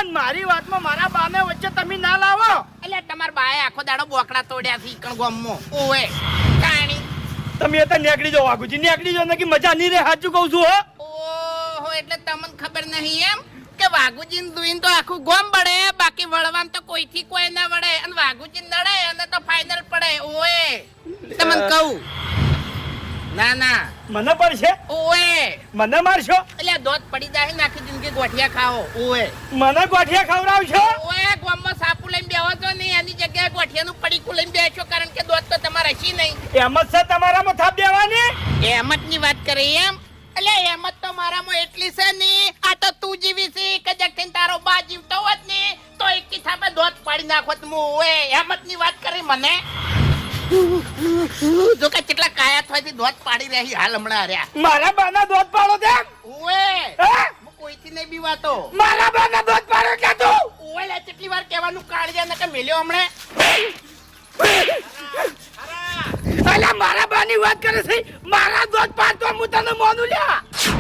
અને મારી વાતમાં મારા બાને વચ્ચે તમે ના લાવો. એટલે તમાર બાએ આખો દાડો બોકડા તોડ્યા છે ઈકણ ગોમમાં. ઓએ કાણી તમે તો નીકળી જાઓ વાઘુજી, નીકળી જાઓ ને મજા નહીં રે. સાચું કહું છું. ઓહો એટલે તમને ખબર નહીં એમ કે વાઘુજી દુઈન તો આખું ગોમ બળે, બાકી વળવામ તો કોઈથી કોઈ ના વળે, અને વાઘુજી નડે અને તો ફાઇનલ પડે. ઓએ તમને કહું ના ના મને પડશે? ઓએ મને મારશો? એટલે દોત પડી જાય ને આખી જિંદગી ગોઠિયા ખાઓ. ઓએ મને ગોઠિયા ખવડાવશો? ઓએ ગોમમાં સાપુ લઈને બેહો છો નહીં, એની જગ્યાએ ગોઠિયાનું પડીકું લઈને બેસો, કારણ કે દોત તો તમારે હશી નહીં. એમ જ છે તમારામાં થાપ દેવાની? એમતની વાત કરે એમ? એટલે એમત તો મારામાં એટલી છે ને, આ તો તું જીવી છે કે જખીન તારો બા જીવતો હોત ને તો એક કિથામાં દોત પાડી નાખોત. ઓએ એમતની વાત કરી મને. જો કે કેટલા કાયા થવાથી દોત પાડી રહી હાલ હમણાં રહ્યા. મારા બાના દોત પાડો તેમ? ઓએ હે? હું કોઈથી નહીં બીવાતો. મારા બાના દોત પાડો કે તું? ઓએ લે કેટલી વાર કહેવાનું કાળજે ને કે મેલ્યો હમણે. અલા મારા બાની વાત કરે છે, મારા દોત પાડતો હું તને મોનું લ્યા.